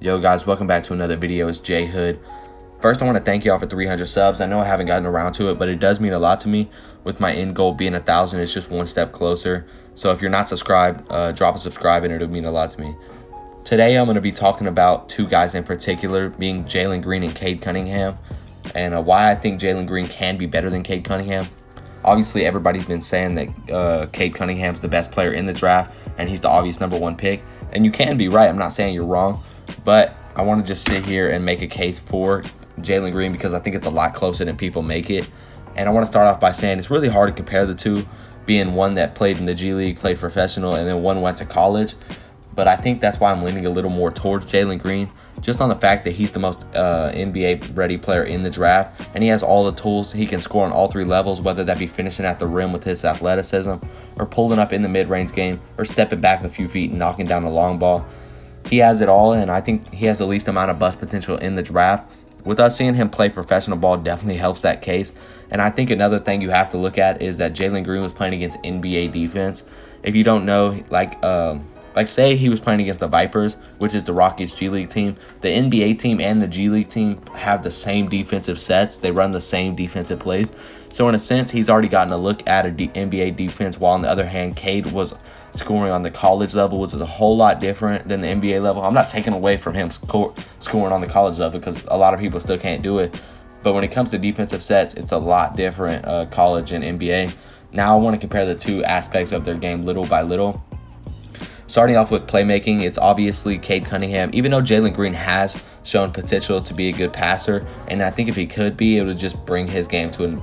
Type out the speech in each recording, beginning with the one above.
Yo guys, welcome back to another video. It's J Hood. First, I want to thank y'all for 300 subs. I know I haven't gotten around to it, but it does mean a lot to me. With my end goal being 1,000, it's just one step closer. So if you're not subscribed, drop a subscribe and it'll mean a lot to me. Today, I'm going to be talking about two guys in particular, being Jalen Green and Cade Cunningham, and why I think Jalen Green can be better than Cade Cunningham. Obviously, everybody's been saying that Cade Cunningham's the best player in the draft, and he's the obvious #1 pick. And you can be right. I'm not saying you're wrong. But I want to just sit here and make a case for Jalen Green because I think it's a lot closer than people make it. And I want to start off by saying it's really hard to compare the two, being one that played in the G League, played professional, and then one went to college. But I think that's why I'm leaning a little more towards Jalen Green, just on the fact that he's the most NBA-ready player in the draft, and he has all the tools. He can score on all three levels, whether that be finishing at the rim with his athleticism, or pulling up in the mid-range game, or stepping back a few feet and knocking down a long ball. He has it all, and I think he has the least amount of bust potential in the draft. With us seeing him play professional ball definitely helps that case. And I think another thing you have to look at is that Jalen Green was playing against NBA defense. If you don't know, like say he was playing against the Vipers, which is the Rockets G League team. The NBA team and the G League team have the same defensive sets. They run the same defensive plays. So in a sense, he's already gotten a look at NBA defense, while on the other hand, Cade was scoring on the college level, which is a whole lot different than the NBA level. I'm not taking away from him scoring on the college level because a lot of people still can't do it. But when it comes to defensive sets, it's a lot different, college and NBA. Now I want to compare the two aspects of their game little by little. Starting off with playmaking, it's obviously Cade Cunningham. Even though Jalen Green has shown potential to be a good passer, and I think if he could be, it would just bring his game to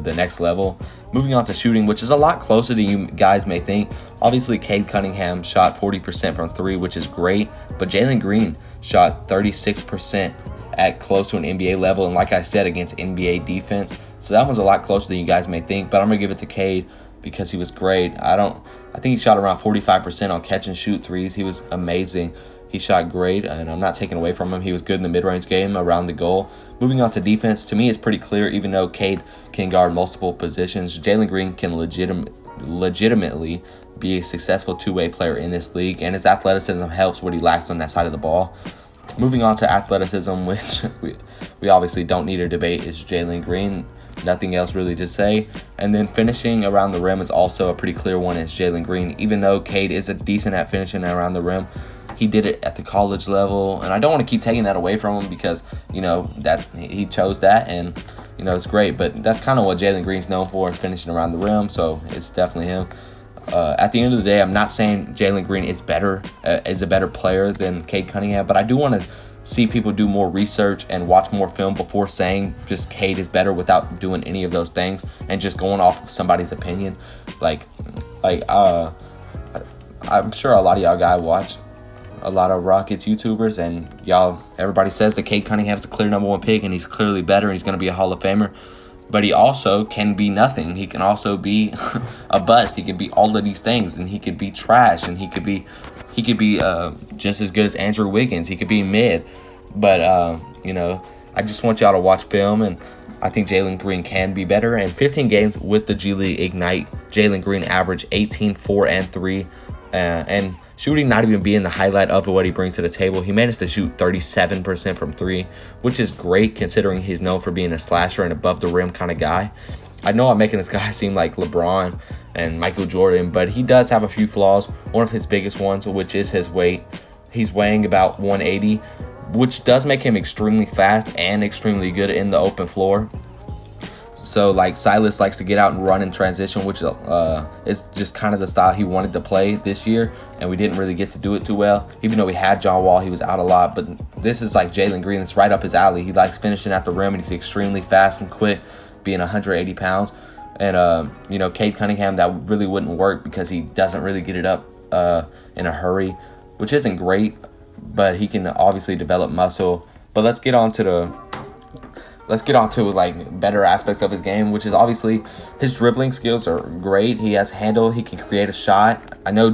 the next level. Moving on to shooting, which is a lot closer than you guys may think. Obviously, Cade Cunningham shot 40% from three, which is great, but Jalen Green shot 36% at close to an NBA level, and like I said, against NBA defense. So that one's a lot closer than you guys may think, but I'm going to give it to Cade because he was great. I think he shot around 45% on catch and shoot threes. He was amazing. He shot great, and I'm not taking away from him. He was good in the mid-range game around the goal. Moving on to defense, to me it's pretty clear, even though Cade can guard multiple positions, Jalen Green can legitimately be a successful two-way player in this league, and his athleticism helps what he lacks on that side of the ball. Moving on to athleticism, which we obviously don't need to debate, is Jalen Green. Nothing else really to say. And then finishing around the rim is also a pretty clear one. It's Jalen Green. Even though Cade is a decent at finishing around the rim, he did it at the college level, and I don't want to keep taking that away from him because that he chose that, and it's great. But that's kind of what Jalen Green's known for, is finishing around the rim. So it's definitely him. At the end of the day, I'm not saying Jalen Green is a better player than Cade Cunningham, but I do want to see people do more research and watch more film before saying just Cade is better without doing any of those things and just going off of somebody's opinion. I'm sure a lot of y'all guys watch a lot of Rockets YouTubers, and everybody says that Cade Cunningham's the clear #1 pick and he's clearly better and he's going to be a Hall of Famer. But he also can be nothing. He can also be a bust. He can be all of these things, and he could be trash, and he could be just as good as Andrew Wiggins. He could be mid. But I just want y'all to watch film, and I think Jalen Green can be better. And 15 games with the G League Ignite, Jalen Green averaged 18, 4, and 3, and shooting not even being the highlight of what he brings to the table. He managed to shoot 37% from three, which is great considering he's known for being a slasher and above the rim kind of guy. I know I'm making this guy seem like LeBron and Michael Jordan, but he does have a few flaws. One of his biggest ones, which is his weight. He's weighing about 180, which does make him extremely fast and extremely good in the open floor. So Silas likes to get out and run in transition, which is just kind of the style he wanted to play this year, and we didn't really get to do it too well. Even though we had John Wall, he was out a lot, but this is like Jalen Green. It's right up his alley. He likes finishing at the rim, and he's extremely fast and quick, being 180 pounds. And Cade Cunningham, that really wouldn't work because he doesn't really get it up in a hurry, which isn't great, but he can obviously develop muscle. But let's get on to better aspects of his game, which is obviously his dribbling skills are great. He has handle. He can create a shot. I know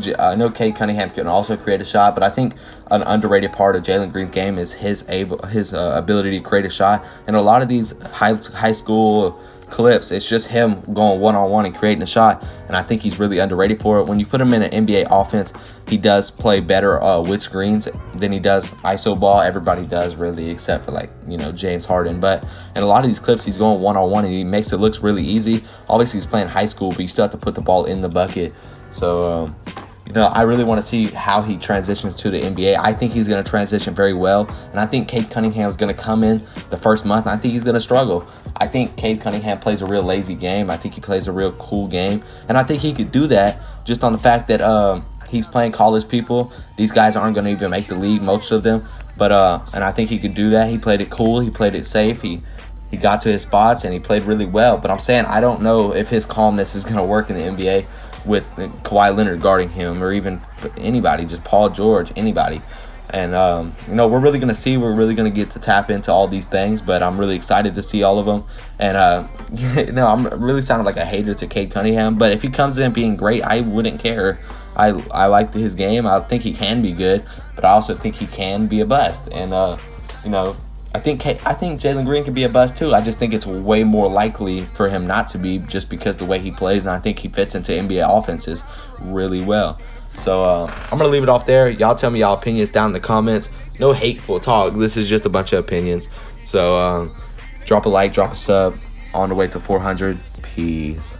Cade Cunningham can also create a shot, but I think an underrated part of Jalen Green's game is his ability to create a shot. And a lot of these high school clips, it's just him going one-on-one and creating a shot, and I think he's really underrated for it. When you put him in an NBA offense, he does play better with screens than he does ISO ball. Everybody does, really, except for, like, you know, James Harden. But in a lot of these clips, he's going one-on-one, and he makes it look really easy. Obviously, he's playing high school, but you still have to put the ball in the bucket. So, you know, I really want to see how he transitions to the NBA. I think he's going to transition very well, and I think Cade Cunningham is going to come in the first month, and I think he's going to struggle. I think Cade Cunningham plays a real lazy game. I think he plays a real cool game, and I think he could do that just on the fact that he's playing college people. These guys aren't going to even make the league, most of them, but and I think he could do that. He played it cool. He played it safe. He got to his spots, and he played really well. But I'm saying I don't know if his calmness is going to work in the NBA with Kawhi Leonard guarding him, or even anybody, just Paul George, anybody. And, you know, we're really going to see. We're really going to get to tap into all these things, but I'm really excited to see all of them. And, you know, I'm really sounding like a hater to Cade Cunningham, but if he comes in being great, I wouldn't care. I like his game. I think he can be good, but I also think he can be a bust. And, you know, I think Jalen Green can be a bust too. I just think it's way more likely for him not to be, just because the way he plays, and I think he fits into NBA offenses really well. So I'm going to leave it off there. Y'all tell me y'all opinions down in the comments. No hateful talk. This is just a bunch of opinions. So drop a like, drop a sub. On the way to 400. Peace.